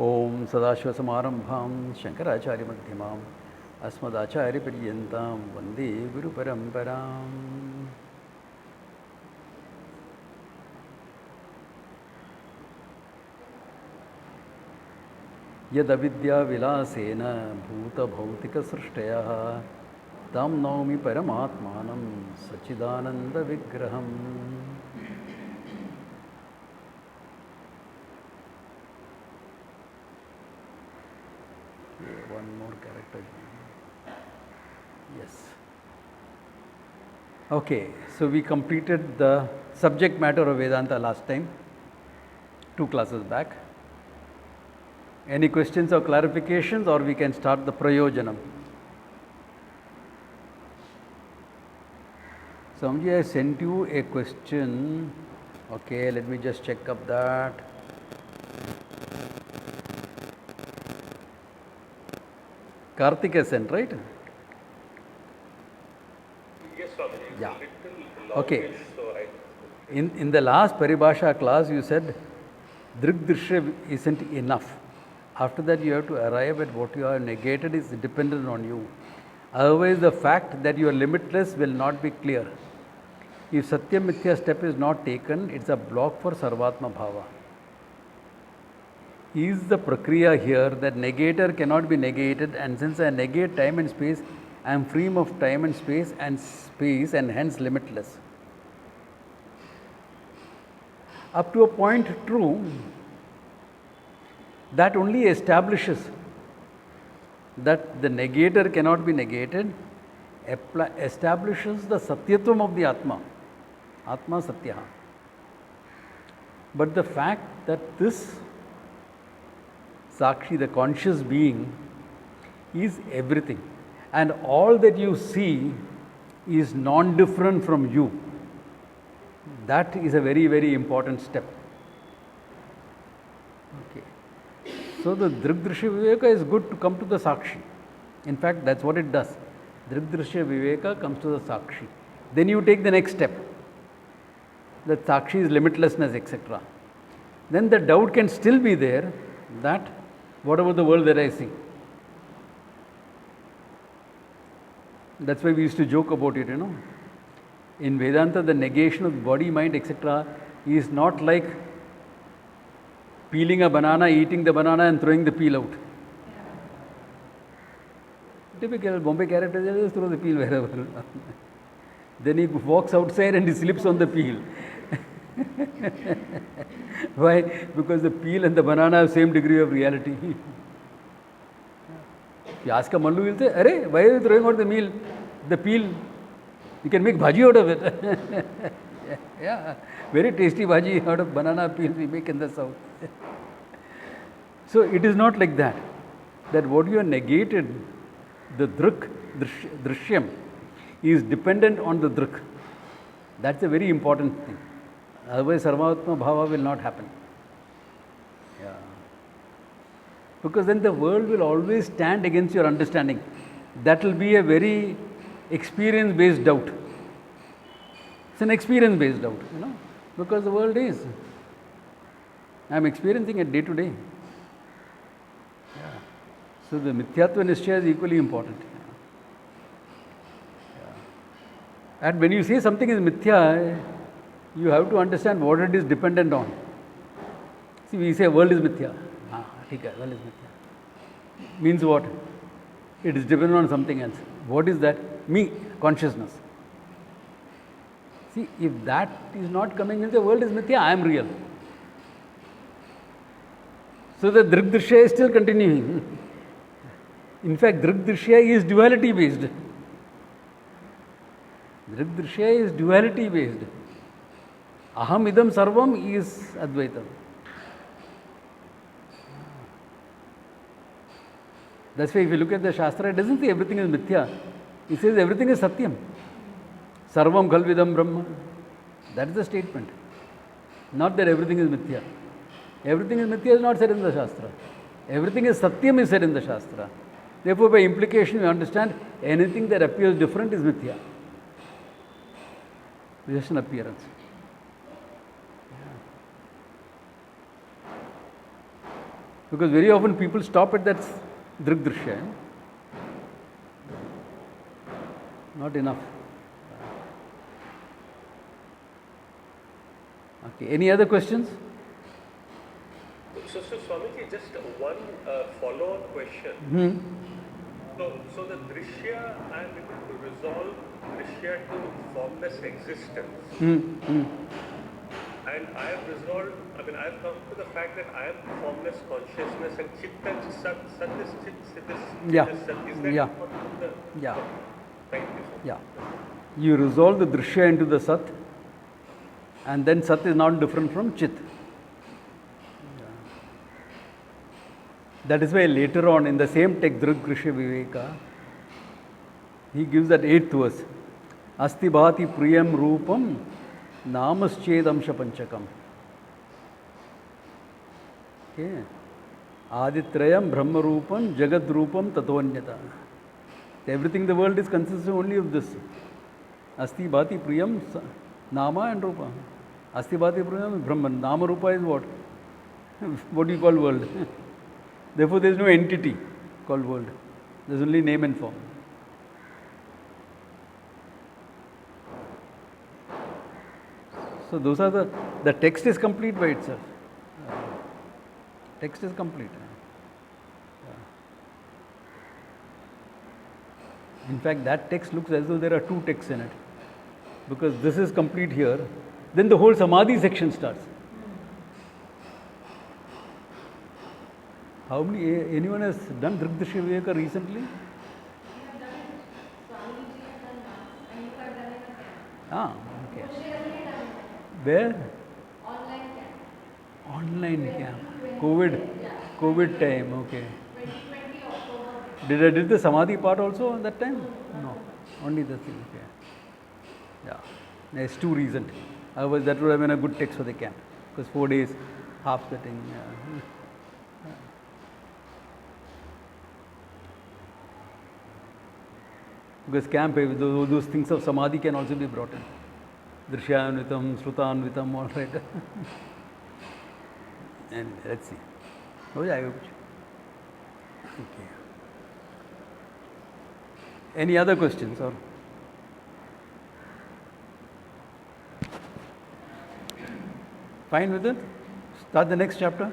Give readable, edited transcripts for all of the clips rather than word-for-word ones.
ओम सदाशिवसमारंभां शंकराचार्यमध्यमाम् अस्मदाचार्यपर्यन्तां वन्दे गुरुपरम्पराम्। यदविद्याविलासेन भूतभौतिकसृष्टयः तं नौमि परमात्मानं सच्चिदानन्दविग्रहम्। One more character. Yes. Okay, so we completed the subject matter of Vedanta last time, 2 classes back. Any questions or clarifications, or we can start the Prayojanam? Swamiji, I sent you a question. Okay, let me just check up that. Karthik has sent, right? Yes, Swamiji. Yeah. Long Okay. list, so In the last Paribhasa class, you said Drigdrishya isn't enough. After that, you have to arrive at what you are negated is dependent on you. Otherwise, the fact that you are limitless will not be clear. If Satya Mithya step is not taken, it's a block for Sarvatma Bhava. Is the prakriya here that negator cannot be negated, and since I negate time and space, I am free of time and space and hence limitless. Up to a point, true. That only establishes that the negator cannot be negated, establishes the satyatvam of the Atma. Atma Satyaha. But the fact that this Sakshi, the conscious being, is everything, and all that you see is non-different from you. That is a very, very important step. Okay. So the Drigdrishya Viveka is good to come to the Sakshi. In fact, that's what it does. Drigdrishya Viveka comes to the Sakshi. Then you take the next step. That Sakshi is limitlessness, etc. Then the doubt can still be there that what about the world that I see? That's why we used to joke about it, In Vedanta, the negation of body, mind, etc. is not like peeling a banana, eating the banana and throwing the peel out. Typical Bombay character, they just throw the peel wherever. Then he walks outside and he slips on the peel. Why? Because the peel and the banana have same degree of reality. If you ask a Mallu, he'll say, "Arey, why are you throwing out the peel? You can make bhaji out of it." Yeah, very tasty bhaji out of banana peel we make in the south. So it is not like that. That what you have negated, the drishyam, is dependent on the drik. That's a very important thing. Otherwise, Sarvatma Bhava will not happen. Yeah. Because then the world will always stand against your understanding. That will be a very experience-based doubt. It's an experience-based doubt, because the world is. I am experiencing it day to day. Yeah. So the Mithyatva Nishchaya is equally important. Yeah. And when you say something is Mithya, you have to understand what it is dependent on. See, we say world is Mithya. World is Mithya. Means what? It is dependent on something else. What is that? Me, consciousness. See, if that is not coming in, the world is Mithya, I am real. So the Drigdrishya is still continuing. In fact, Drigdrishya is duality based. Drigdrishya is duality based. Aham idam sarvam is Advaitam. That's why if you look at the Shastra, it doesn't say everything is Mithya. It says everything is Satyam. Sarvam Khalvidam Brahma. That is the statement. Not that everything is Mithya. Everything is Mithya is not said in the Shastra. Everything is Satyam is said in the Shastra. Therefore, by implication, you understand anything that appears different is Mithya. Just an appearance. Because very often people stop at that drik drishya. Not enough. Okay. Any other questions? So Swamiji, just one follow-on question. So the drishya, I am able to resolve drishya to formless existence. And I have resolved, I have come to the fact that I am formless consciousness and chit and sat is chit, sit is Yeah. sat. Is that Yeah. what the... Yeah. Thank you, sir. Yeah. You resolve the drishya into the sat, and then sat is not different from chit. That is why later on in the same text, Drik Drishya Viveka, he gives that 8th verse. Asti bhati priyam rupam namaschedamsha panchakam. Okay. Aditrayam brahma rupam jagad rupam tatonyata. Everything in the world is consisting only of this. Asti bhati priyam nama and rupa. Asti bhati priyam brahman. Nama rupa is what? What do you call world? Therefore, there is no entity called world. There is only name and form. So those are the text is complete by itself. Text is complete. In fact, that text looks as though there are two texts in it. Because this is complete here. Then the whole Samadhi section starts. How many, anyone has done Drik Drishya Viveka recently? Ah, okay. Where? Online camp. COVID time, okay. Did I did the Samadhi part also at that time? No, only the thing, okay. Yeah, there's two reasons. Otherwise, that would have been a good text for the camp. Because 4 days, half the thing. Yeah. Because camp, those things of Samadhi can also be brought in. Drishyanvitam, Shrutanvitam, all right. And let's see. हो जाएगा कुछ. Okay. Any other questions or? Fine with it? Start the next chapter?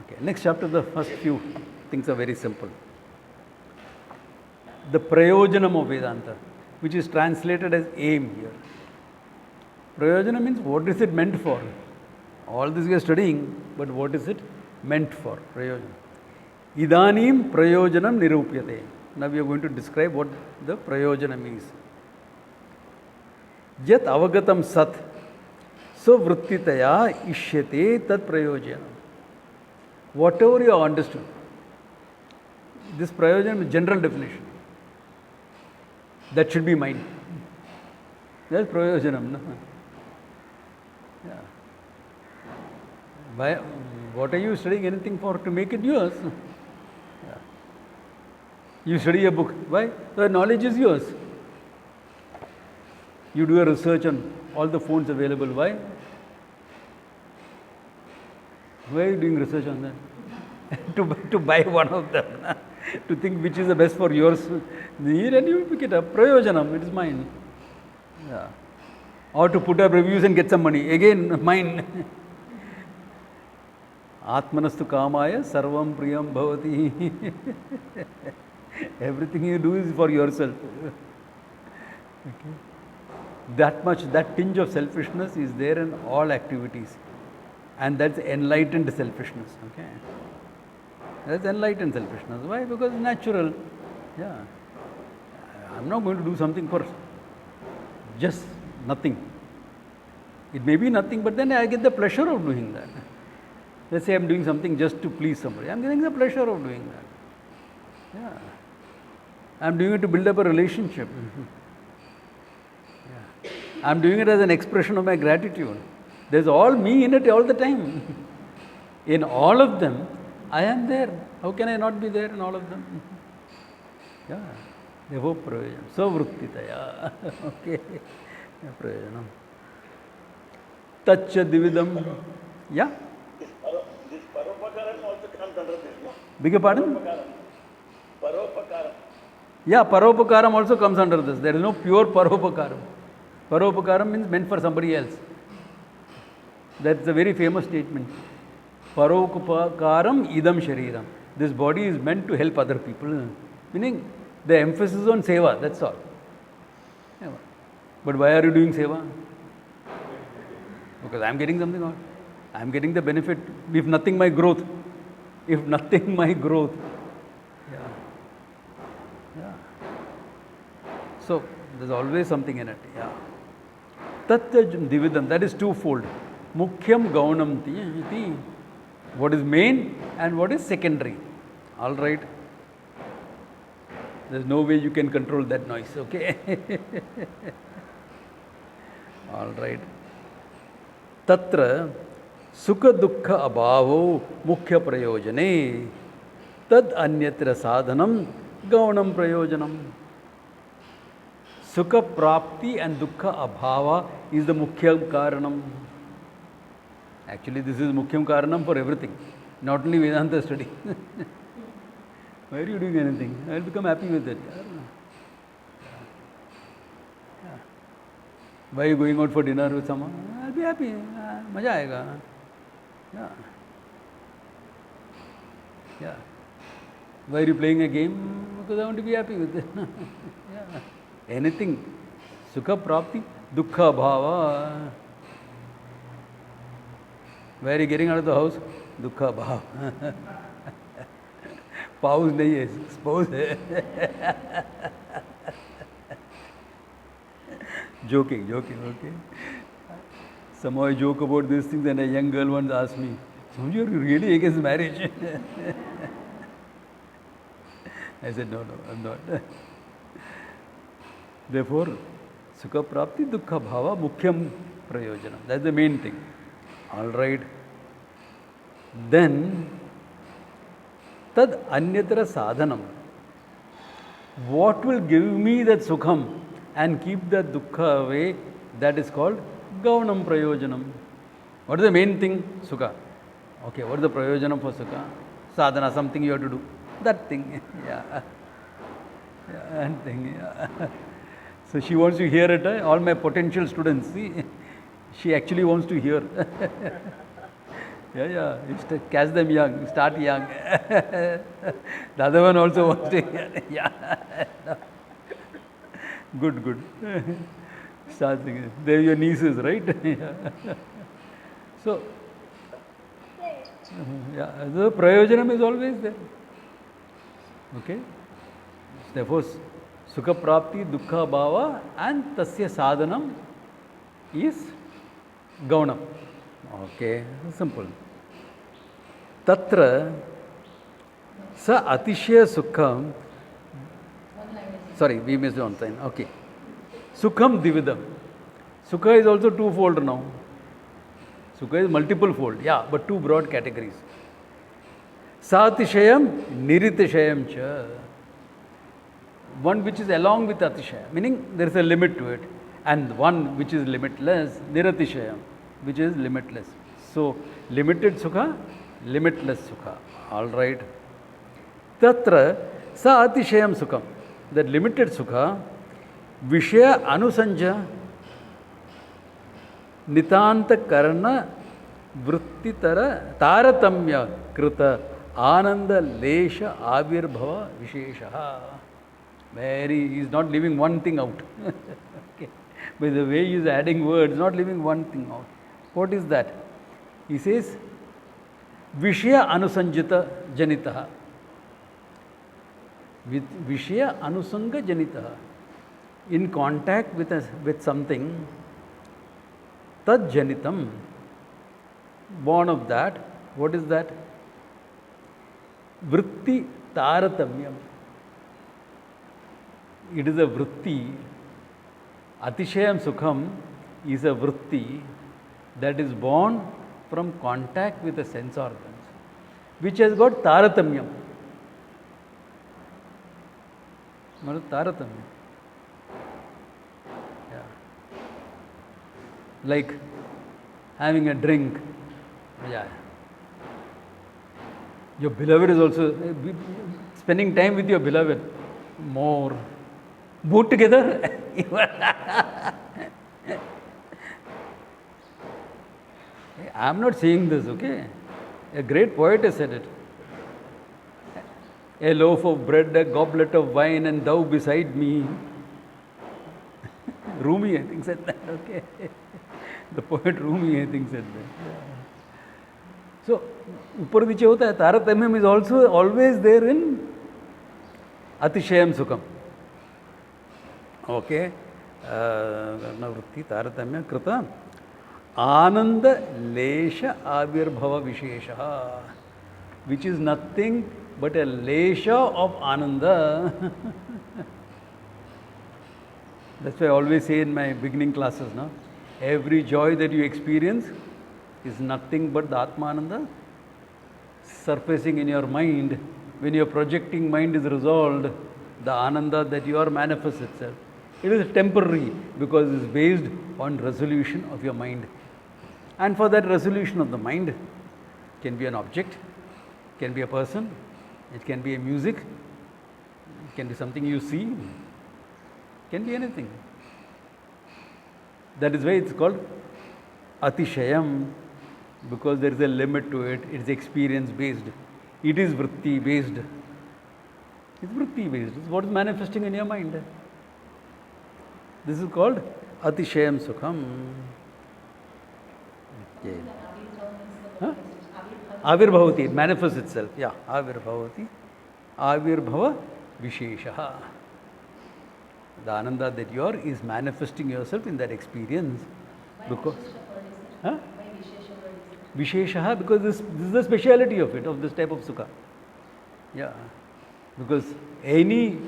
Okay. Next chapter, the first few things are very simple. The prayojanam of Vedanta, which is translated as aim here. Prayojana means what is it meant for? All this we are studying, but what is it meant for? Prayojana. Idanim prayojanam nirupyate. Now we are going to describe what the prayojana means. Yat avagatam sat svrittitaya ishyate tat prayojana. Whatever you have understood. This prayojana is general definition. That should be mine. That's prayojanam. No? Yeah. Why, what are you studying anything for? To make it yours. Yeah. You study a book. Why? The knowledge is yours. You do a research on all the phones available. Why? Why are you doing research on that? to buy one of them. To think which is the best for yours. Here and you pick it up. Prayojanam, it is mine. Yeah. Or to put up reviews and get some money. Again, mine. Atmanastu kamaya sarvam priyam bhavati. Everything you do is for yourself. Okay. That much, that tinge of selfishness is there in all activities. And that's enlightened selfishness. Okay. That's enlightened selfishness. Why? Because it's natural. Yeah. I'm not going to do something for just nothing. It may be nothing, but then I get the pleasure of doing that. Let's say I'm doing something just to please somebody. I'm getting the pleasure of doing that. Yeah. I'm doing it to build up a relationship. Yeah. I'm doing it as an expression of my gratitude. There's all me in it all the time. In all of them, I am there. How can I not be there in all of them? Yeah. Therefore, prayojanam. Savruttitaya. Okay. Prayojanam. Tacha dividam. Yeah. This Paribhasa also comes under Beg your pardon? Paropakaram. Yeah, Paropakaram also comes under this. There is no pure Paropakaram. Paropakaram means meant for somebody else. That's a very famous statement. Paropakaram idam shariram. This body is meant to help other people. Meaning the emphasis on seva, that's all. Yeah. But why are you doing seva? Because I am getting something out. I am getting the benefit. If nothing, my growth. If nothing, my growth. Yeah. Yeah. So, there's always something in it. Yeah. Tatya dividam, that is twofold. Mukhyam gaunam iti. What is main and what is secondary. All right. There's no way you can control that noise, okay? All right. Tatra sukha dukkha abhavo mukhya prayojane tad anyatra sadhanam gaunam prayojanam. Sukha prapti and dukkha abhava is the mukhya karanam. Actually, this is mukhyam karanam for everything, not only Vedanta study. Why are you doing anything? I will become happy with it. Yeah. Why are you going out for dinner with someone? I'll be happy. Maja aayega. Yeah. Yeah. Why are you playing a game? Because I want to be happy with it. Yeah. Anything. Sukha prapti, dukkha bhava. Where are you getting out of the house? Dukkha bhava. Spouse nahi hai, spouse hai. Joking, okay. Somehow I joke about these things and a young girl once asked me, "Samjh, are you really against marriage?" I said, no, I'm not. Therefore, sukha prapti, dukkha bhava, mukhyam prayojanam. That's the main thing. All right. Then, tad anyatra sadhanam. What will give me that sukham and keep that dukkha away? That is called gaunam prayojanam. What is the main thing? Sukha. Okay, what is the prayojanam for sukha? Sadhana, something you have to do. That thing. Yeah. That thing. Yeah. So she wants to hear it. All my potential students, see, she actually wants to hear. Yeah. You catch them young, start young. The other one also wants to hear. Yeah. Good. Start singing. They're your nieces, right? Yeah. So, yeah, the prayojanam is always there. Okay? Therefore, sukha prapti, dukkha bhava and tasya sadhanam is gaunam. Okay, simple. Tatra sa atishya sukham. Sorry, we missed one thing. Okay. Sukham dividam. Sukha is also twofold now. Sukha is multiple fold. Yeah, but two broad categories. Satishayam, niritishayam cha. One which is along with atishaya, meaning there is a limit to it. And one which is limitless, niratishayam, which is limitless. So, limited sukha, limitless sukha. All right. Tatra sa atishayam sukham. That limited sukha, vishaya anusanja, nitanta karna, vrittitara, taratamya, krita, ananda, lesha, avirbhava, visheshaha. He is not leaving one thing out. Okay. By the way he is adding words, not leaving one thing out. What is that? He says, Vishya anusanjita janitaha. With Vishya anusanga janitaha. In contact with something, tad janitam. Born of that. What is that? Vritti taratamyam. It is a vritti. Atishayam sukham is a vritti that is born from contact with the sense organs, which has got taratamyam. Taratamyam. Yeah. Like having a drink. Yeah. Your beloved is also spending time with your beloved more. Both together. I am not saying this, okay? A great poet has said it. A loaf of bread, a goblet of wine, and thou beside me. Rumi, I think, said that, okay? The poet Rumi, I think, said that. So, upar niche hota hai, taratanyam is also always there in atishayam sukham. Okay? Vrutti taratanya krita ananda lesha avirbhava vishesha, which is nothing but a lesha of ananda. That's why I always say in my beginning classes, no? Every joy that you experience is nothing but the Atmananda surfacing in your mind. When your projecting mind is resolved, the Ananda that you are manifests itself. It is temporary because it is based on resolution of your mind. And for that resolution of the mind, it can be an object, it can be a person, it can be a music, it can be something you see, it can be anything. That is why it's called Atishayam, because there is a limit to it. It's experience based. It is vritti based. It's vritti based. It's what is manifesting in your mind. This is called Atishayam Sukham. Yeah. Huh? Avirbhavati, it manifests itself. Yeah, Avirbhavati. Avirbhava Visheshaha. The Ananda that you are is manifesting yourself in that experience. Because, huh? Visheshaha, because this is the speciality of it, of this type of sukha. Yeah. Because any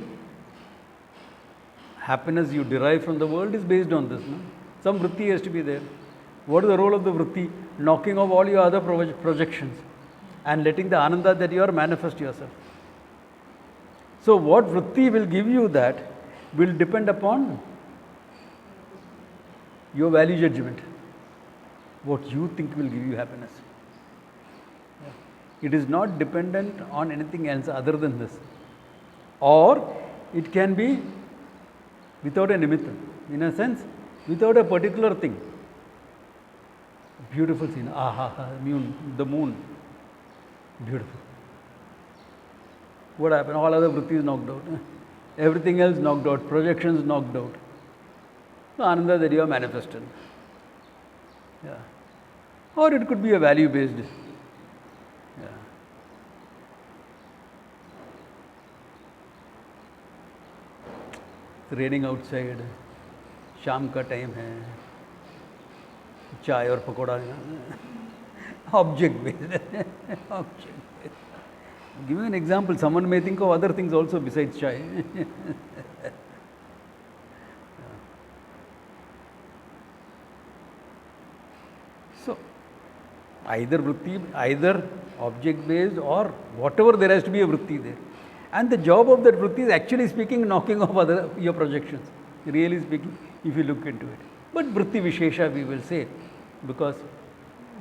happiness you derive from the world is based on this. No? Some vritti has to be there. What is the role of the vritti? Knocking off all your other projections and letting the Ananda that you are manifest yourself. So what vritti will give you that will depend upon your value judgment. What you think will give you happiness. It is not dependent on anything else other than this. Or it can be without a nimitta. In a sense, without a particular thing. Beautiful scene. The moon. Beautiful. What happened? All other vrittis knocked out. Everything else knocked out. Projections knocked out. The Ananda that you are manifested. Yeah. Or it could be a value based. Yeah. It's raining outside. Sham ka time hai. Chai or pakoda. Object based. Object based. Give you an example. Someone may think of other things also besides chai. So, either vritti, either object based or whatever, there has to be a vritti there. And the job of that vritti is actually speaking, knocking off other your projections. Really speaking, if you look into it. But vritti vishesha we will say, because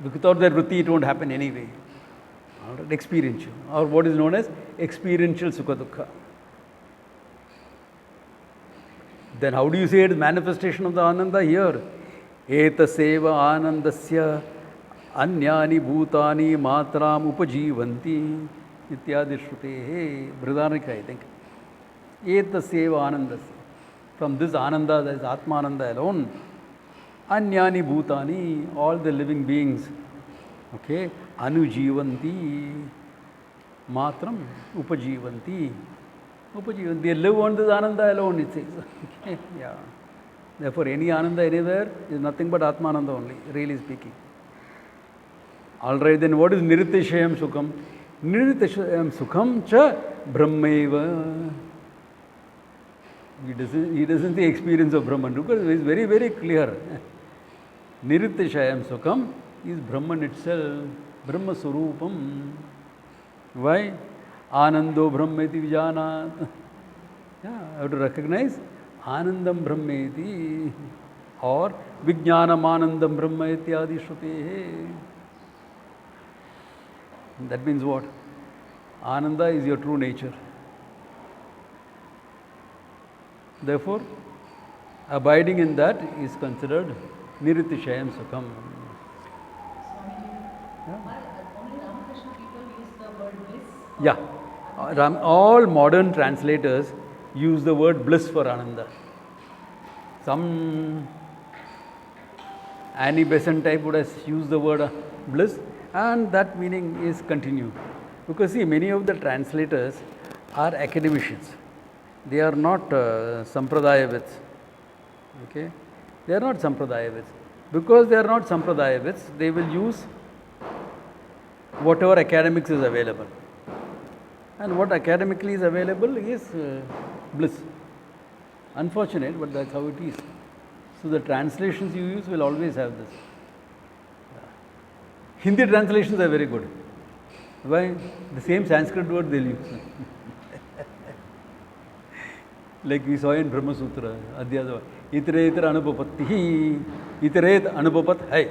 without that vritti it won't happen anyway. All right, experiential, or what is known as experiential sukha dukkha. Then how do you say it is manifestation of the Ananda here? Etaseva anandasya anyani bhutani matram upajivanti ityadi shrutehe. Brihadaranyaka, I think. Etaseva anandasya. From this Ananda, that is Atmananda alone, anyani bhutani, all the living beings, okay, anujivanti matram upajivanti. Upajivanti. They live on this Ananda alone, it says. Okay, yeah. Therefore, any Ananda anywhere is nothing but Atmananda only, really speaking. Alright, then what is Niritishayam Sukham? Niritishayam Sukham cha Brahmaiva. He doesn't say experience of Brahman, because it is very, very clear. Niritishayam Sukham is Brahman itself, Brahma Surupam. Why? Anando Brahmeti Vijanat. Yeah, I have to recognize Anandam Brahmeti or Vijnanam Anandam Brahma Ityadi Shrutehe. That means what? Ananda is your true nature. Therefore, abiding in that is considered Niritishayam Sukham. Only Ramakrishna people use the word bliss. Yeah. All modern translators use the word bliss for Ananda. Some Annie Besant type would have used the word bliss, and that meaning is continued. Because see, many of the translators are academicians. They are not Sampradayavits. Okay? They are not Sampradayavits. Because they are not Sampradayavits, they will use whatever academics is available. And what academically is available is bliss. Unfortunate, but that's how it is. So the translations you use will always have this. Hindi translations are very good. Why? The same Sanskrit word they'll use. Like we saw in Brahma Sutra, Adhyasava, Itaretra Anupapatti, Itaret Anupapat Hai.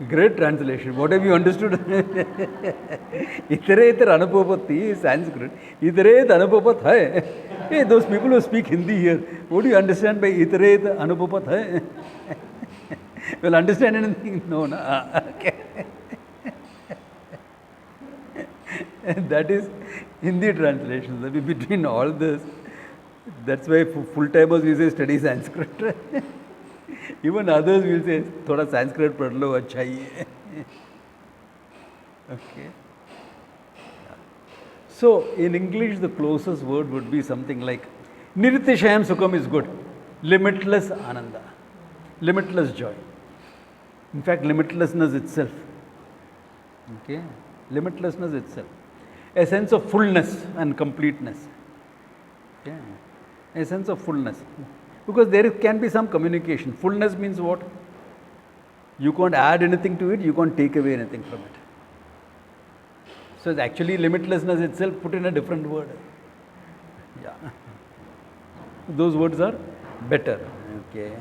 Great translation. What have you understood? Itaretra Anupapatti is Sanskrit. Itaret Anupapat Hai. Hey, those people who speak Hindi here, what do you understand by Itaret Anupapat Hai? Will understand anything? No, no. Okay. That is Hindi translation. Between all this, that's why full-timers we say study Sanskrit. Even others will say, thoda Sanskrit padh lo, acha hi hai. Okay. So, in English, the closest word would be something like Niritishayam Sukham is good. Limitless Ananda. Limitless joy. In fact, limitlessness itself. Okay. Limitlessness itself. A sense of fullness and completeness. Okay. A sense of fullness. Because there can be some communication. Fullness means what? You can't add anything to it, you can't take away anything from it. So it's actually limitlessness itself put in a different word. Yeah. Those words are better. Okay.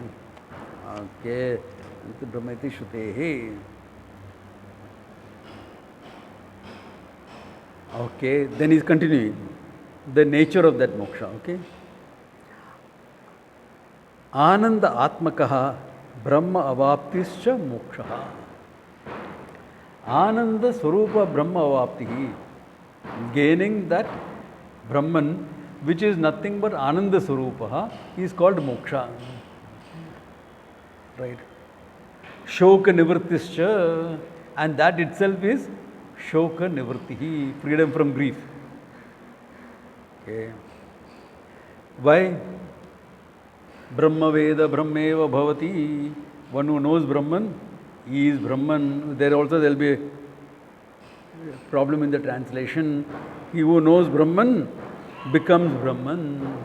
Okay. Brahmati Shrutehi. Okay. Then he's continuing. The nature of that moksha. Okay. Ananda Atmakaha Brahma Avaptischa Moksha. Ananda Swarupa Brahma Avaptihi. Gaining that Brahman, which is nothing but Ananda Swarupa, is called moksha. Right. Shoka Nivrittischa, and that itself is Shoka Nivrittihi, freedom from grief. Okay. Why? Brahma Veda Brahmeva Bhavati. One who knows Brahman, he is Brahman. There also there will be a problem in the translation. He who knows Brahman becomes Brahman.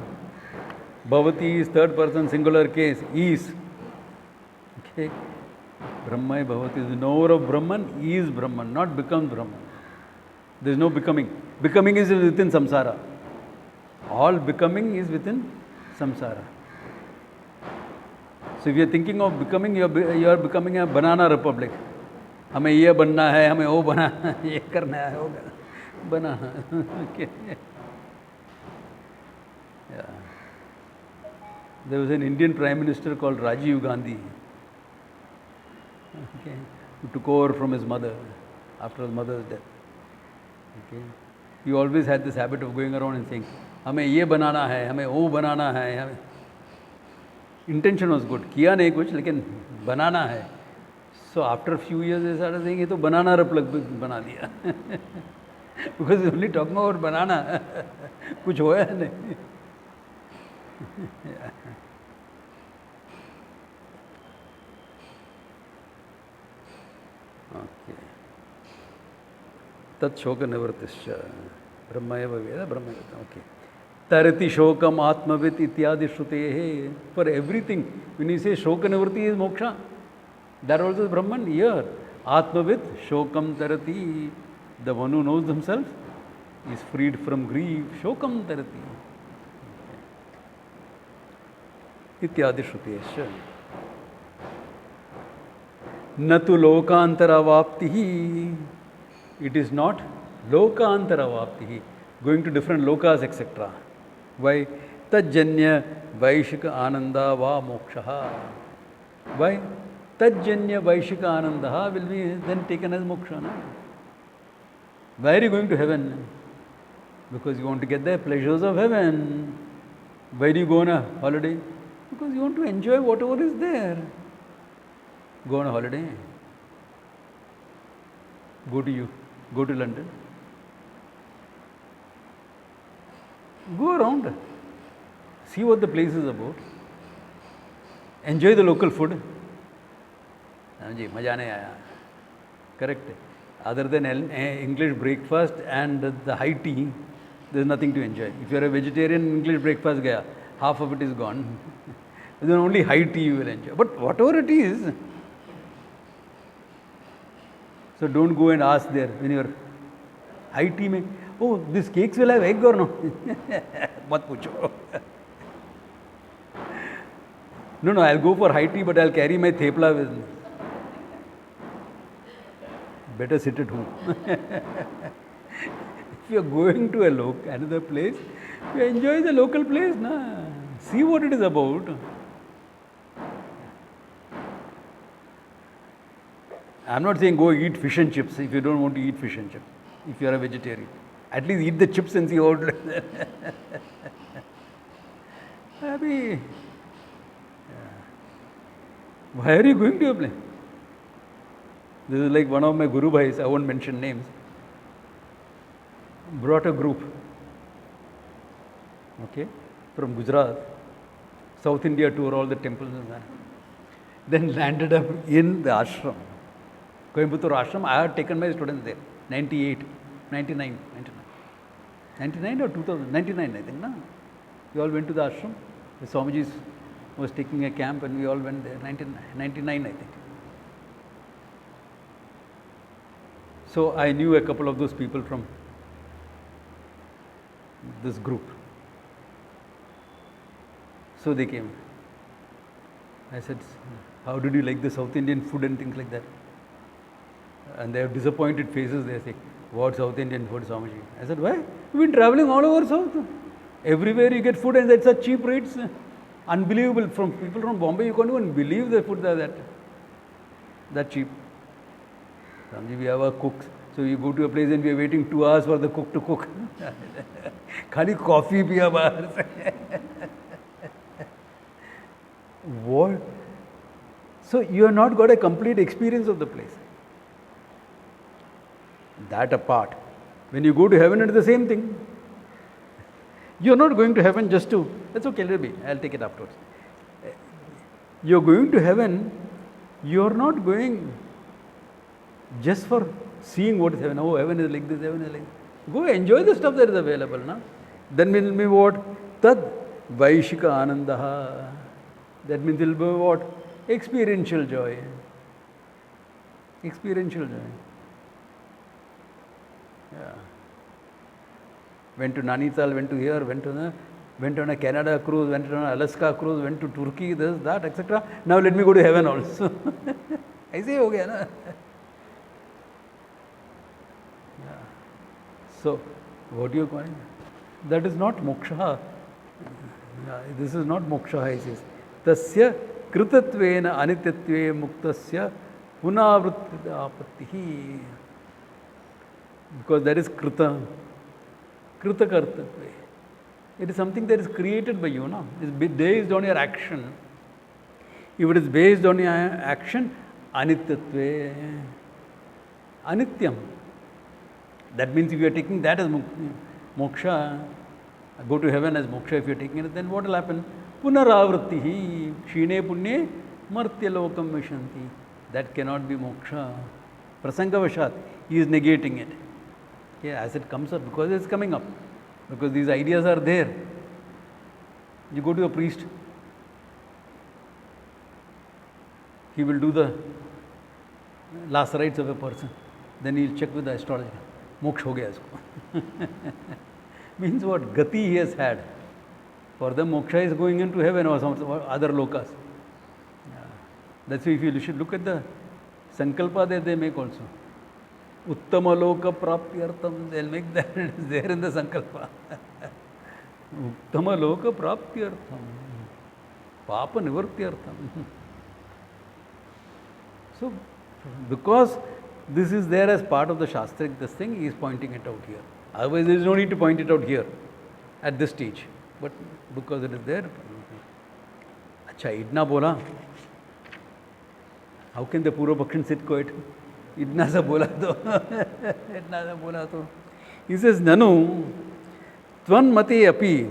Bhavati is third person singular case, is. Okay. Brahma Bhavati is the knower of Brahman, he is Brahman, not becomes Brahman. There is no becoming. Becoming is within samsara. All becoming is within samsara. So if you are thinking of becoming, you are becoming a banana republic. हमें ये बनना है, हमें वो बनना है, ये करना है, होगा बना. Okay. Yeah. There was an Indian Prime Minister called Rajiv Gandhi. Okay. Who took over from his mother after his mother's death. Okay. He always had this habit of going around and saying, हमें ये बनाना है, हमें वो बनाना है, हमें. Intention was good. किया नहीं कुछ, लेकिन बनाना है. So after a few years they started saying, ये तो banana republic बना दिया. Because he's only talking about banana. कुछ होया नहीं. Okay. Tat shoka nivartischa. Brahmayava Veda, Brahmayava. Okay. Tarati shokam atmavit ityadi shrutehe. For everything, when you say shoka nivarti is moksha, that also is Brahman. Here, atmavit shokam tarati. The one who knows himself is freed from grief. Shokam tarati. Ityadi shrutehe. Natu lokantaravaptihi. It is not lokantara vapti, going to different lokas, etc. Why? Tajjanya vaishika ananda va moksha. Why? Tajjanya vaishika ananda will be then taken as moksha. No? Why are you going to heaven? Because you want to get the pleasures of heaven. Why do you go on a holiday? Because you want to enjoy whatever is there. Go on a holiday. Go to London. Go around. See what the place is about. Enjoy the local food. जी मज़ा नहीं आया. Correct. Other than English breakfast and the high tea, there is nothing to enjoy. If you are a vegetarian, English breakfast gaya, half of it is gone. Then only high tea you will enjoy. But whatever it is, so don't go and ask there when you are high tea mein, oh, these cakes will have egg or no? Mat pucho. No, I'll go for high tea, but I'll carry my thepla with me. Better sit at home. If you are going to another place, you enjoy the local place. Na? See what it is about. I am not saying go eat fish and chips if you don't want to eat fish and chips. If you are a vegetarian, at least eat the chips and see how it is. Happy. Why are you going to a place? This is like one of my Guru Bhais, I won't mention names, brought a group, okay, from Gujarat, South India tour, all the temples and that. Then landed up in the ashram. Coimbatore ashram, I had taken my students there, 99 or 2000, 99 I think, no? We all went to the ashram. The Swamiji was taking a camp and we all went there, 99 I think. So I knew a couple of those people from this group. So they came. I said, how did you like the South Indian food and things like that? And they have disappointed faces. They say, what South Indian food, Swamiji? I said, why? We've been traveling all over South. Everywhere you get food and at such cheap rates. Unbelievable. From people from Bombay, you can't even believe the food that cheap. Swamiji, we have a cook. So you go to a place and we are waiting 2 hours for the cook to cook. Khali coffee piya bahar se. What? So you have not got a complete experience of the place. That apart, when you go to heaven, it's the same thing. You are not going to heaven just to, that's okay, let me, I'll take it afterwards. You are going to heaven, you are not going just for seeing what is heaven. Oh, heaven is like this, heaven is like this. Go enjoy the stuff that is available. Na? Then will be what? Tad Vaishika Anandaha. That means it will be what? Experiential joy. Experiential joy. Yeah. Went to Nainital, went to here, went on a Canada cruise, went on an Alaska cruise, went to Turkey, this, that, etc. Now let me go to heaven also. ऐसे ही हो गया ना. So, what do you call it? That is not moksha. This is not moksha, he says. Tasya kritatvena anityatve muktasya punavrittapattihi. Because that is krita. Krita kartatve. It is something that is created by you. No? It is based on your action. If it is based on your action, anityatve. Anityam. That means if you are taking that as moksha, go to heaven as moksha, if you are taking it, then what will happen? Punaravrittihi, shine punye martya lokam vishanti. That cannot be moksha. Prasangavashat, he is negating it. Yeah, as it comes up, because it is coming up. Because these ideas are there. You go to a priest, he will do the last rites of a person. Then he will check with the astrologer. Moksha ho gaya isko. Means what? Gati he has had. For them, moksha is going into heaven or some other lokas. Yeah. That's why if you should look at the sankalpa that they make also. Uttama prapyartham. They'll make that, it is there in the sankalpa. Uttama loka prapyartham. Papa nivartyartham. So, because this is there as part of the Shastric, this thing, he is pointing it out here. Otherwise, there is no need to point it out here at this stage. But because it is there. Acha, idna bola. How can the Purva Pakshan sit quiet? Idna sa bola to. Idna sa bola to. He says, Nanu, tvan mate api,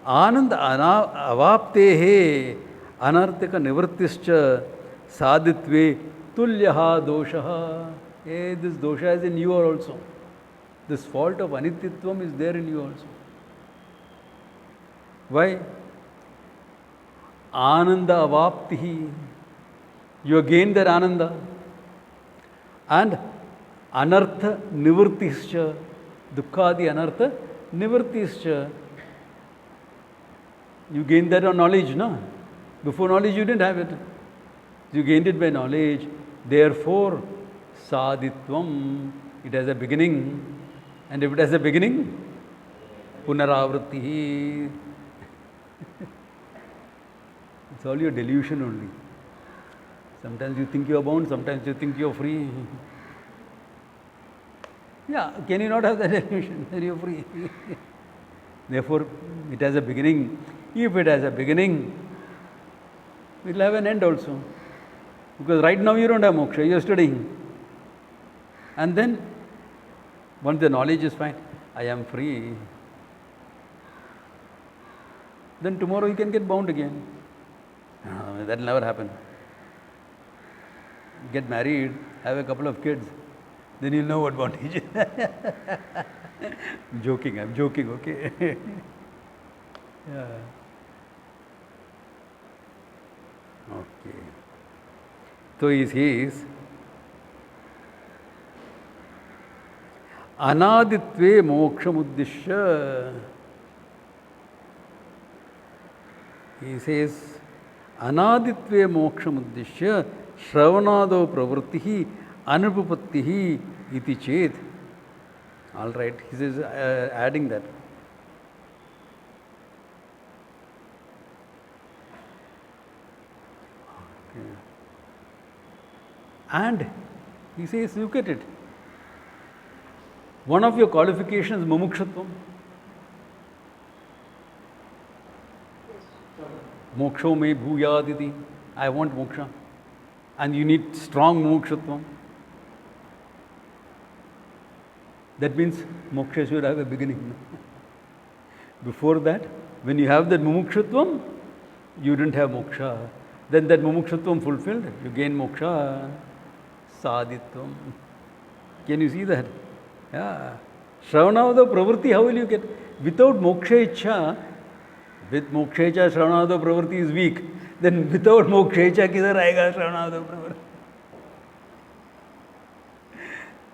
anand avaptehe, anartika nivartischa, saditve, tulyaha doshaha. Hey, this dosha is in you also. This fault of anityatvam is there in you also. Why? Ananda avaptihi. You gain that ananda. And anartha nivartischa. Dukkhadi anartha nivartischa. You gain that on knowledge, no? Before knowledge you didn't have it. You gained it by knowledge. Therefore, saditvam, it has a beginning. And if it has a beginning, punaravritti. It's all your delusion only. Sometimes you think you are bound, sometimes you think you are free. Yeah, can you not have that delusion? Then you are free. Therefore, it has a beginning. If it has a beginning, it will have an end also. Because right now you don't have moksha, you are studying. And then, once the knowledge is fine, I am free. Then tomorrow you can get bound again. That will never happen. Get married, have a couple of kids, then you'll know what bondage is. I'm joking, okay? Yeah. Okay. So he says, anaditve mokshamuddishya. He says, anaditve mokshamuddishya shravanado pravrittihi anupapattihi iti chet. All right, he says, adding that. Okay. And he says, look at it. One of your qualifications, mumukshatvam. Moksho me bhuyaditi. I want moksha. And you need strong mukshatvam. That means moksha should have a beginning. Before that, when you have that mumukshatvam, you didn't have moksha. Then that mumukshatvam fulfilled, you gain moksha, saditvam. Can you see that? Yeah. Shravanavada pravritti, how will you get? Without moksha ichha, with moksha ichha, shravanavada pravritti is weak. Then without moksha ichha, kidhar aayega shravanavada pravritti?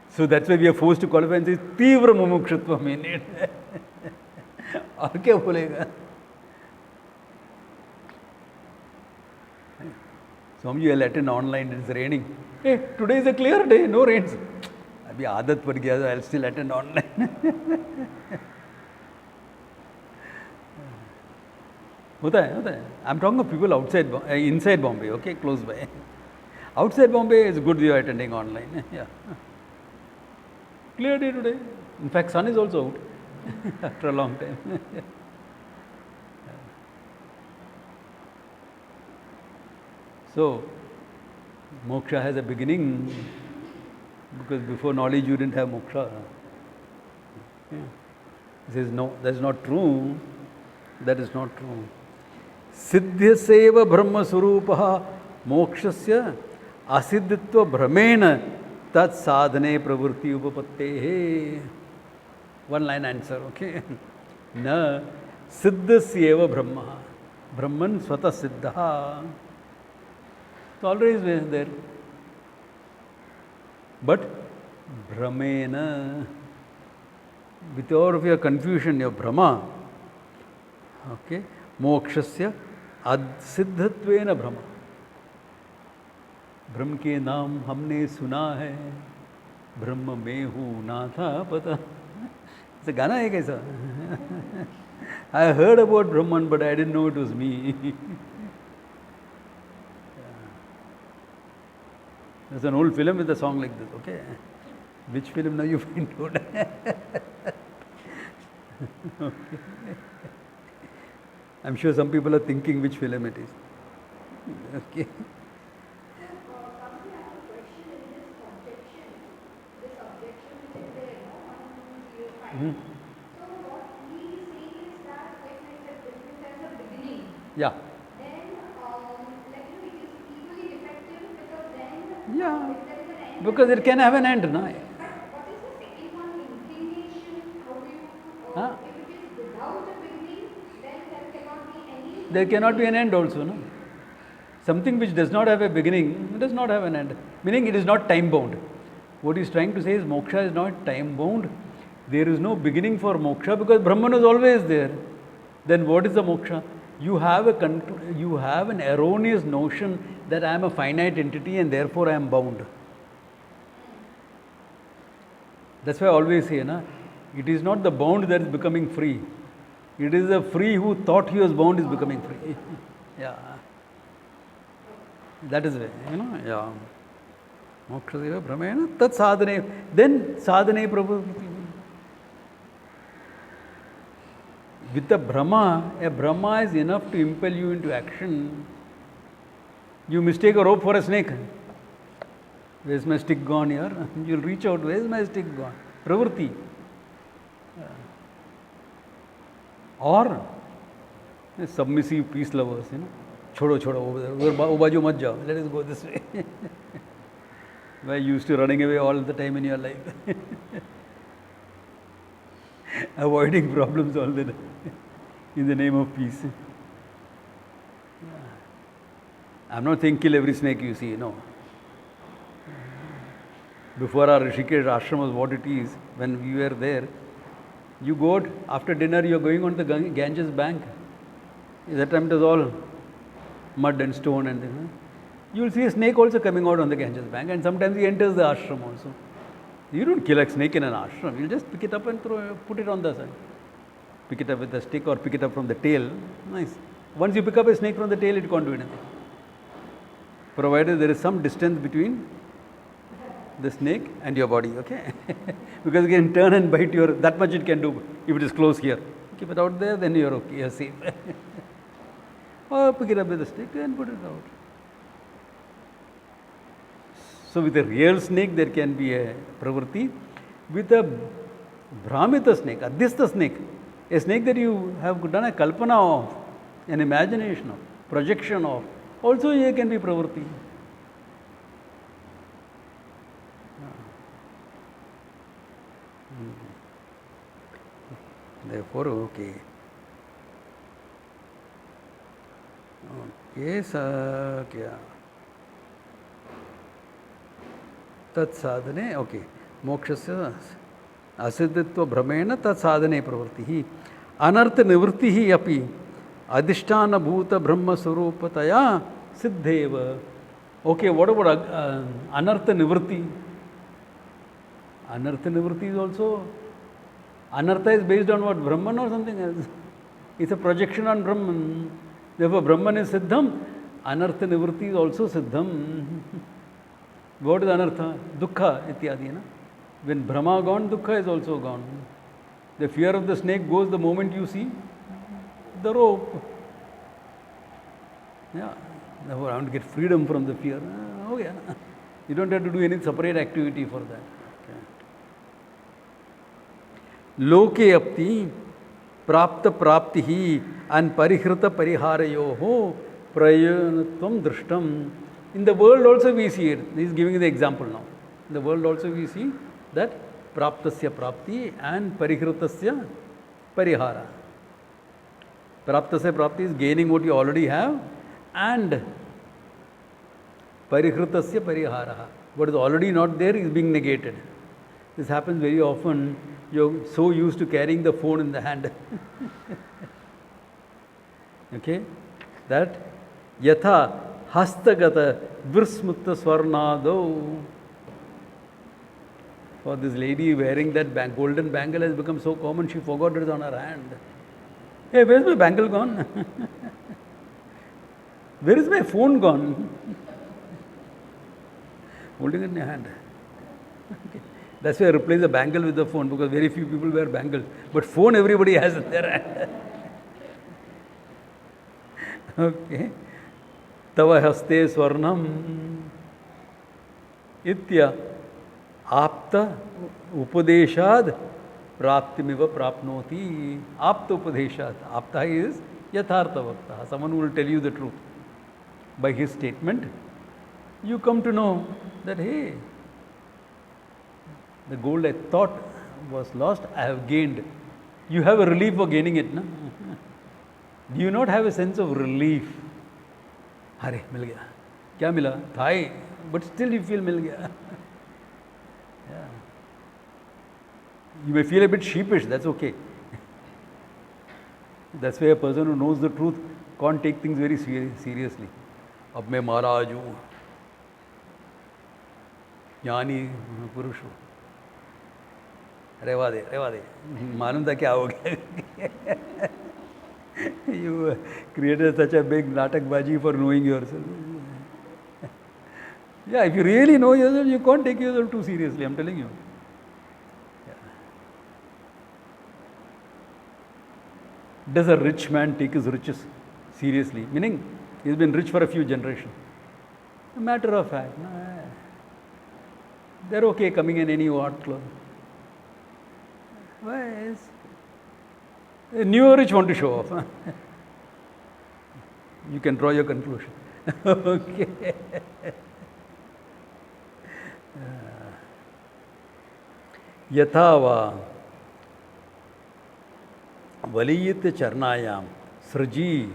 So that's why we are forced to qualify and say, Tivra mumukshatvam in it. और क्या बोलेगा? Some of you will attend online, it's raining. Hey, today is a clear day, no rains. अभी आदत पड़ गया, I'll still attend online. होता है. I'm talking of people outside, inside Bombay, okay, close by. Outside Bombay, it's good you are attending online. Yeah. Clear day today. In fact, sun is also out after a long time. So, moksha has a beginning because before knowledge you didn't have moksha. Yeah. He says, no, that's not true. That is not true. Siddhyaseva brahma surupaha mokshasya asiddhitva brahmena tat sadhane pravritti upapattehe. One line answer, okay? Na siddhasyeva brahma. Brahman svata siddha. It's always there. But brahmena, with all of your confusion, your brahma, okay, mokshasya adsiddhatvena brahma. ब्रह्म के नाम हमने सुना है, Brahma mehu natha pata. It's a Gana hai kaisa? I heard about Brahman, but I didn't know it was me. There's an old film with a song like this, okay? Which film now you find out? Okay. I'm sure some people are thinking which film it is. Okay. Hmm. So what he is saying is that if there's a beginning, Yeah. then it is equally defective because then Yeah. if there is an end, Because it can have an end, no? but what is the second one? Inclination? How do you? Huh? If it is without a beginning, then there cannot be any. There cannot be an end also, no? Something which does not have a beginning does not have an end. Meaning it is not time bound. What he is trying to say is moksha is not time bound. There is no beginning for moksha because Brahman is always there. Then what is the moksha? You have an erroneous notion that I am a finite entity and therefore I am bound. That's why I always say, na, it is not the bound that is becoming free. It is the free who thought he was bound is becoming free. Yeah. That is way, yeah. Moksha brahmena tat sadhane. Then sadhane pravritti. With a Brahma is enough to impel you into action. You mistake a rope for a snake. Where's my stick gone here? You'll reach out, where's my stick gone? Pravritti. Or submissive peace lovers, Chodo over there. Ubaju mat jao. Let us go this way. Why you used to running away all the time in your life? Avoiding problems all the time in the name of peace. I'm not saying kill every snake you see, no. Before our Rishikesh ashram was what it is, when we were there, you go out after dinner, you're going on the Ganges bank. At that time it was all mud and stone and things. You will see a snake also coming out on the Ganges bank, and sometimes he enters the ashram also. You don't kill a snake in an ashram. You'll just pick it up and put it on the side. Pick it up with a stick or pick it up from the tail. Nice. Once you pick up a snake from the tail, it can't do anything. Provided there is some distance between the snake and your body, okay? Because it can turn and bite that much it can do if it is close here. Keep it out there, then you're okay, you're safe. Or pick it up with a stick and put it out. So with a real snake, there can be a pravritti. With a Brahmita snake, Adhyastha snake, a snake that you have done a kalpana of, an imagination of, projection of, also here can be pravritti. Therefore, okay. Okay, kya? Tat sadhane, okay. Mokshasya asiddhitva brahmena tat sadhane pravritti. Anartha nivritti api adhisthana bhuta brahma surupataya siddheva. Okay, what about anartha nivritti? Anartha nivritti is also, anartha is based on what? Brahman or something else? It's a projection on Brahman. Therefore, Brahman is siddham. Anartha nivritti is also siddham. What is anartha? Dukkha ityadi. When Brahma gone, dukkha is also gone. The fear of the snake goes the moment you see the rope. Yeah. Therefore, I want to get freedom from the fear. Oh yeah. You don't have to do any separate activity for that. Loke apti prapta praptihi and parihrita pariharayoho prayanatvam drishtam. In the world also we see it. He is giving the example now. In the world also we see that praptasya prapti and parihritasya parihara. Praptasya prapti is gaining what you already have, and parihritasya parihara. What is already not there is being negated. This happens very often. You're so used to carrying the phone in the hand. Okay? That yatha hastagata virsmutta swarnado. For this lady wearing that golden bangle has become so common, she forgot it on her hand. Hey, where's my bangle gone? Where is my phone gone? Holding it in your hand. Okay. That's why I replace the bangle with the phone, because very few people wear bangles. But phone everybody has in their hand. Okay. Tava haste swarnam itya apta upadeshad praptimiva prapnoti. Apta upadeshad. Apta is yathartha vakta, someone who will tell you the truth. By his statement, you come to know that, hey, the gold I thought was lost, I have gained. You have a relief for gaining it, no? Do you not have a sense of relief? Arey, mil gaya. Kya mila? Thai. But still you feel mil gaya. Yeah. You may feel a bit sheepish, that's okay. That's why a person who knows the truth can't take things very seriously. Ab main Maharaj hu, ज्ञानी पुरुष हो, रेवा दे मालूम था क्या हो गया. You created such a big natakbaji for knowing yourself. Yeah, if you really know yourself, you can't take yourself too seriously, I'm telling you. Yeah. Does a rich man take his riches seriously? Meaning, he's been rich for a few generations. A matter of fact, no, they're okay coming in any odd clothes. Why is a new rich want to show off? You can draw your conclusion. Okay. Yathava valiyit charnayam sraji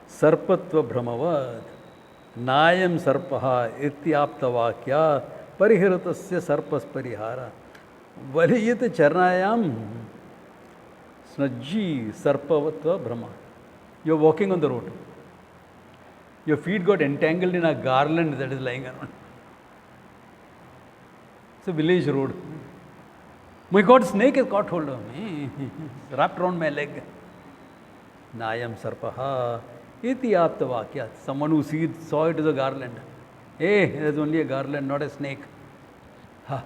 sarpatva brahmavad nayam sarpaha ityapta vakya parihiratasya sarpas parihara. Valiyit charnayam snajji sarpavatva brahma. You are walking on the road. Your feet got entangled in a garland that is lying around. It's a village road. My God, snake has caught hold of me. It's wrapped around my leg. Nayam sarpaha iti apta vakya. Someone who saw it as a garland. Hey, there's only a garland, not a snake. Ha.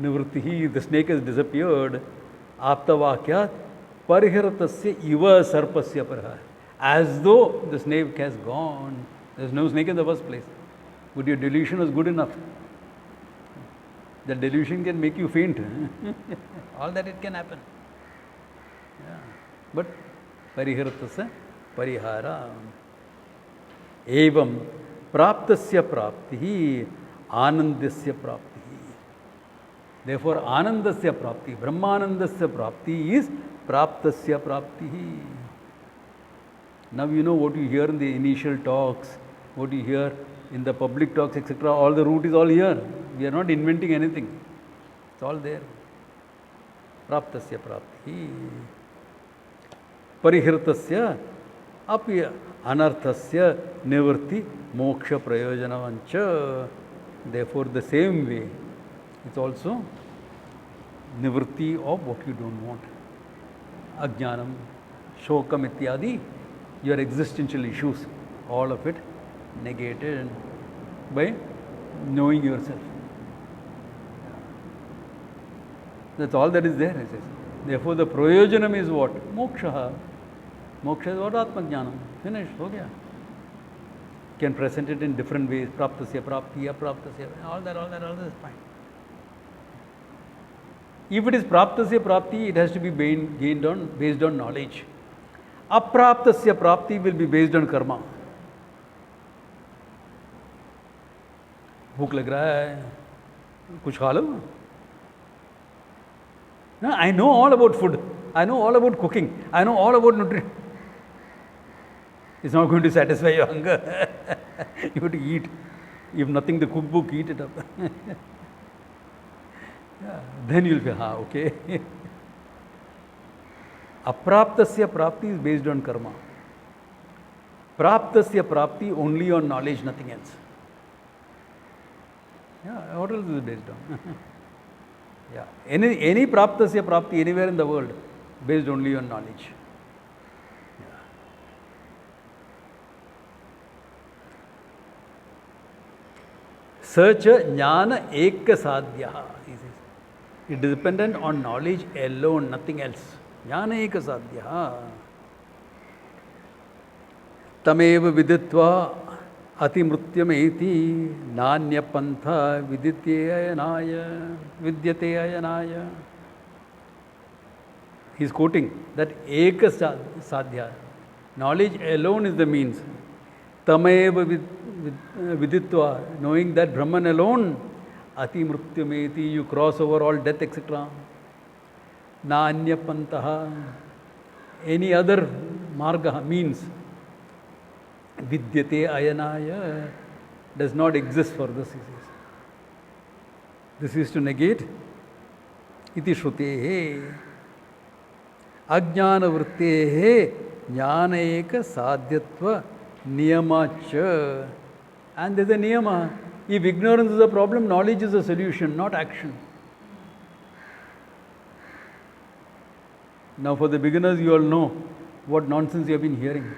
Nivrittihi, the snake has disappeared. Apta vakya parihiratasya iva sarpasya parihara. As though the snake has gone. There's no snake in the first place. But your delusion was good enough. The delusion can make you faint. All that it can happen. Yeah. But parihiratasya parihara. Evam praptasya praptihi anandasya praptihi. Therefore, anandasya prapti, brahmanandasya prapti is praptasya praptihi. Now you know what you hear in the initial talks, what you hear in the public talks, etc. All the root is all here. We are not inventing anything. It's all there. Praptasya prapti. Parihirtasya api anarthasya nivritti moksha prayojanavancha. Therefore, the same way, it's also nivritti of what you don't want. Ajnanam, shokam ityadi, your existential issues, all of it negated by knowing yourself. That's all that is there, he says. Therefore, the prayojanam is what? Moksha. Moksha is what? Atmajnanam. Finished. Ho gaya. Can present it in different ways. Praptasya, prapti, apraptasya. All that is fine. If it is praptasya, prapti, it has to be based on knowledge. Apraptasya, prapti will be based on karma. भूख लग रहा है, कुछ खा लो. I know all about food. I know all about cooking. I know all about nutrition. It's not going to satisfy your hunger. You have to eat. If nothing, the cookbook, eat it up. Yeah, then you'll feel, okay. Apraptasya prapti is based on karma. Praptasya prapti only on knowledge, nothing else. Yeah, what else is it based on? Yeah. Any praptasya prapti anywhere in the world based only on knowledge. Such a jnana eka sadhya. It is dependent on knowledge alone, nothing else. Jnana eka sadhya. Tameva viditva atimrutyameti nanya pantha vidyate ayanaya. He is quoting that eka sadhya. Knowledge alone is the means. Tameva viditva, knowing that Brahman alone, ati mrutyameti, you cross over all death, etc. Nanya pantaha, any other marga, means, vidyate ayanaya, does not exist for this. This is to negate iti shrutehe ajnana vrittehe jnana eka sadhyatva niyamacha. And there is a niyama. If ignorance is a problem, knowledge is a solution, not action. Now for the beginners, you all know what nonsense you have been hearing.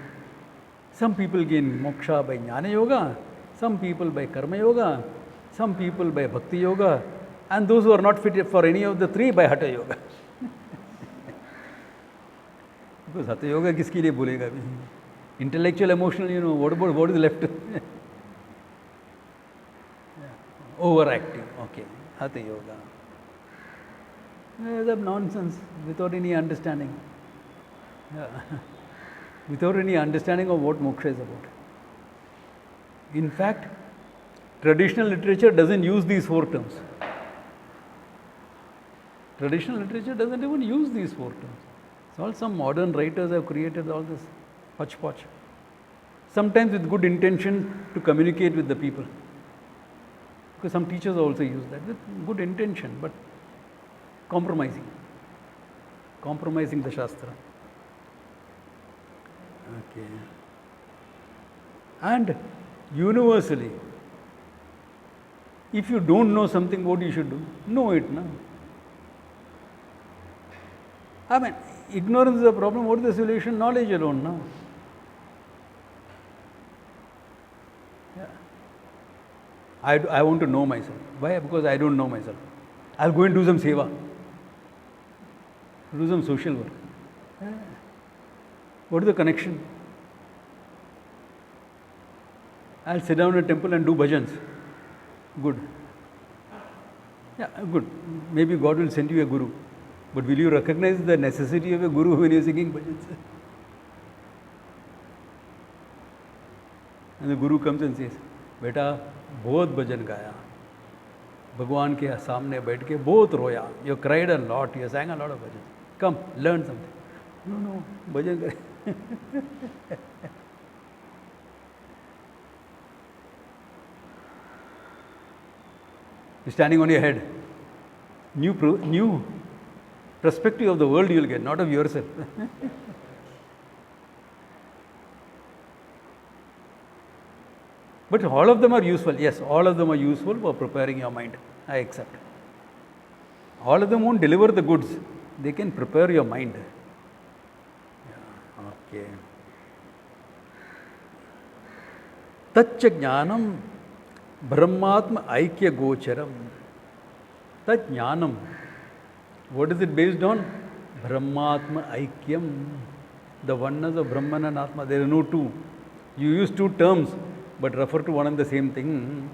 Some people gain moksha by jnana yoga, some people by karma yoga, some people by bhakti yoga, and those who are not fit for any of the three by hatha yoga. Because hatha yoga kiski liye bolega abhi? Intellectual, emotional, what is left? Overacting, okay, hatha yoga. That's nonsense, without any understanding. Yeah. Without any understanding of what moksha is about. In fact, traditional literature doesn't use these four terms. Traditional literature doesn't even use these four terms. It's all some modern writers have created all this hodgepodge. Sometimes with good intention to communicate with the people. Because some teachers also use that with good intention, but compromising the Shastra. Okay. And universally, if you don't know something, what you should do? Know it now. I mean, ignorance is a problem. What is the solution? Knowledge alone now. Yeah. I want to know myself. Why? Because I don't know myself. I'll go and do some seva. Do some social work. Yeah. What is the connection? I'll sit down in a temple and do bhajans. Good. Yeah, good. Maybe God will send you a guru. But will you recognize the necessity of a guru when you're singing bhajans? And the guru comes and says, Beta, बहुत भजन गाया, भगवान के सामने बैठ के बहुत रोया, you cried a lot, you sang a lot of bhajans. Come, learn something. No, bhajan kare. You're standing on your head. New perspective of the world you will get, not of yourself. But all of them are useful. Yes, all of them are useful for preparing your mind. I accept. All of them won't deliver the goods. They can prepare your mind. Yeah, okay. Taccha jnanam brahmatma aikya gocharam. Tat jnanam. What is it based on? Brahmatma aikyam. The oneness of Brahman and Atma. There are no two. You use two terms, but refer to one and the same thing.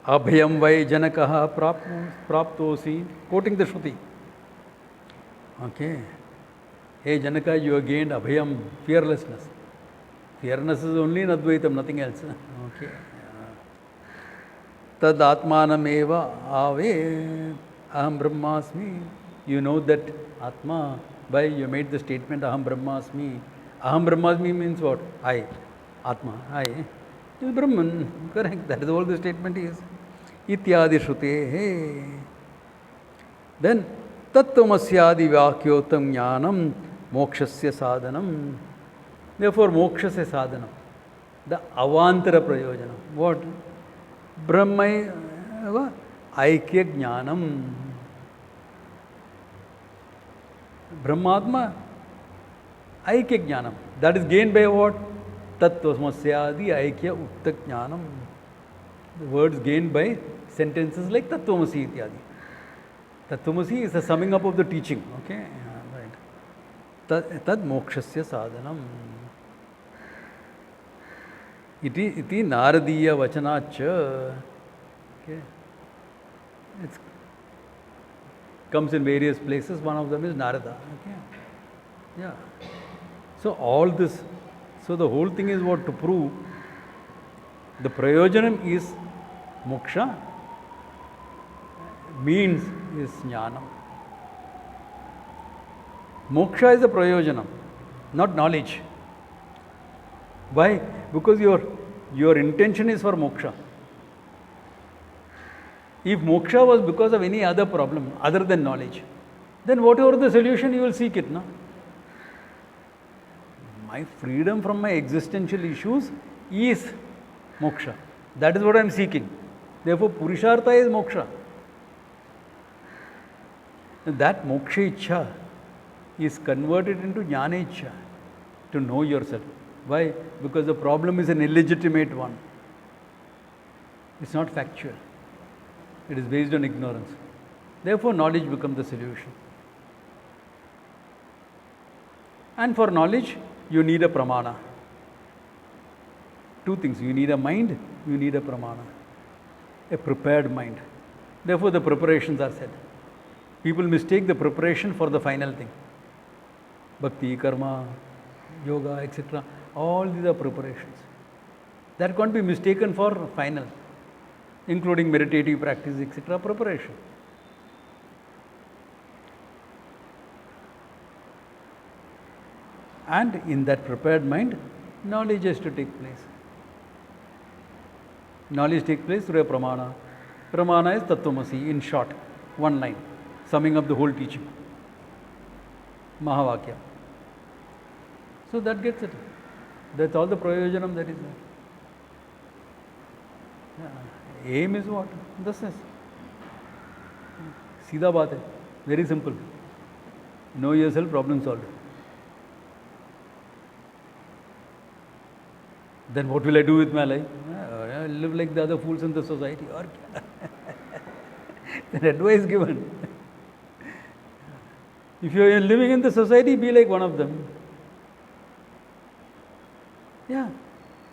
Abhyam vai janakaha praptosi. Quoting the Shruti. Okay. Hey Janaka, you have gained abhyam, fearlessness. Fearlessness is only in Advaitam, nothing else. Okay. Tad atmanam eva ave aham brahmasmi. You know that Atma, by you made the statement aham brahmasmi. Aham brahmasmi means what? I. Atma. I. It is Brahman. Correct. That is all the statement is. Ityadi shrutehe. Then tattvamasyaadi vakyotam jnanam mokshasya sadhanam. Therefore, mokshasya sadhanam. The avantara prayojanam. What? Brahma, Aikya Jnanam. Brahmatma, Aikya Jnanam. That is gained by what? Tattvamasyadi Aikya Ukta Jnanam. The words gained by sentences like Tattvamasi Ityadi. Tattvamasi is the summing up of the teaching. Okay? Right. Tad mokshasya sadhanam. Iti naradiya vachanacha. Okay. It comes in various places. One of them is Narada. Okay. Yeah. So all this, so the whole thing is what to prove. The prayojanam is moksha, means is jnanam. Moksha is a prayojanam, not knowledge. Why? Because your intention is for moksha. If moksha was because of any other problem other than knowledge, then whatever the solution, you will seek it. No? My freedom from my existential issues is moksha. That is what I am seeking. Therefore, Purushartha is moksha. And that moksha ichha is converted into jnana ichha, to know yourself. Why? Because the problem is an illegitimate one. It's not factual. It is based on ignorance. Therefore, knowledge becomes the solution. And for knowledge, you need a pramana. Two things. You need a mind, you need a pramana. A prepared mind. Therefore, the preparations are said. People mistake the preparation for the final thing. Bhakti, karma, yoga, etc. All these are preparations. That can't be mistaken for final, including meditative practice, etc. preparation. And in that prepared mind, knowledge has to take place. Knowledge takes place through a pramana. Pramana is Tattvamasi, in short, one line, summing up the whole teaching. Mahavakya. So that gets it. That's all the prayojanam that is there. Yeah. Aim is what? This is. Seedha baat hai. Very simple. Know yourself, problem solved. Then what will I do with my life? I live like the other fools in the society. Or then advice given. If you are living in the society, be like one of them. Yeah.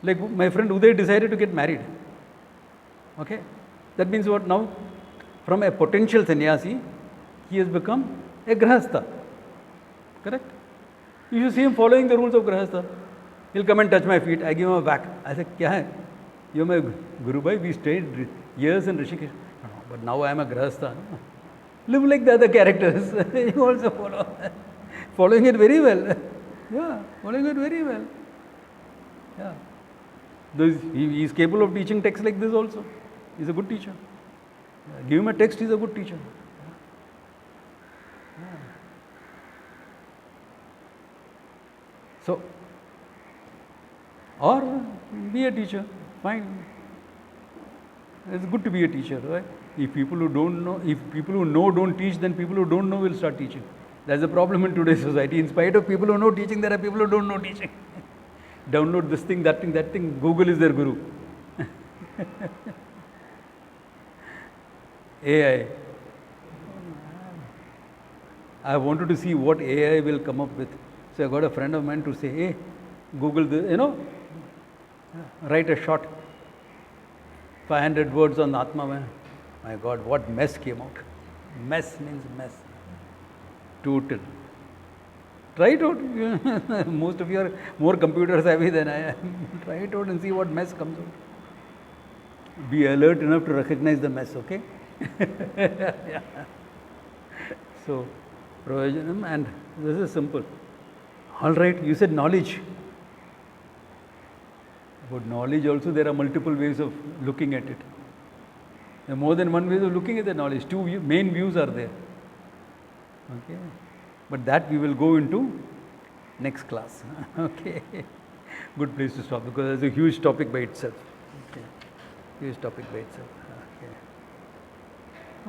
Like my friend Uday decided to get married. Okay. That means what now? From a potential sannyasi, he has become a grahastha. Correct? You should see him following the rules of grahastha. He'll come and touch my feet. I give him a whack. I say, kya hai? You're my Guru Bhai. We stayed years in Rishikesh. No, but now I am a grahastha. Live like the other characters. You also follow. Following it very well. Yeah, following it very well. Yeah. He is capable of teaching texts like this also. He's a good teacher. Yeah. Give him a text, he's a good teacher. Yeah. Yeah. So, or be a teacher, fine. It's good to be a teacher, right? If people who don't know, if people who know don't teach, then people who don't know will start teaching. That's the problem in today's society. In spite of people who know teaching, there are people who don't know teaching. Download this thing, that thing. Google is their guru. AI. I wanted to see what AI will come up with. So I got a friend of mine to say, hey, Google this, write a short 500 words on Atma. My God, what mess came out. Mess means mess. Total. Try it out. Most of you are more computer savvy than I am. Try it out and see what mess comes out. Be alert enough to recognize the mess, okay? Yeah. So, prayojanam, and this is simple. All right, you said knowledge. But knowledge also, there are multiple ways of looking at it. There are more than one way of looking at the knowledge. Two main views are there. Okay. But that we will go into next class. Okay. Good place to stop because it's a huge topic by itself. Okay. Huge topic by itself. Okay.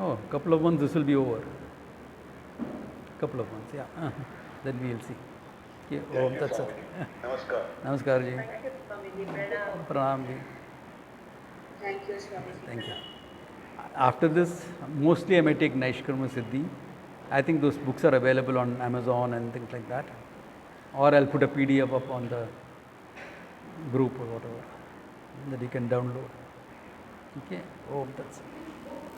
Oh, couple of months this will be over. Couple of months, yeah. Then we will see. Okay, Om Tat Sat. Namaskar. Namaskar ji. Thank you, Swamiji. Pranam. Pranam ji. Thank you, Swamiji. Thank you. After this, mostly I may take Naishkarma Siddhi. I think those books are available on Amazon and things like that. Or I'll put a PDF up on the group or whatever that you can download. Okay, Om Tat Sat.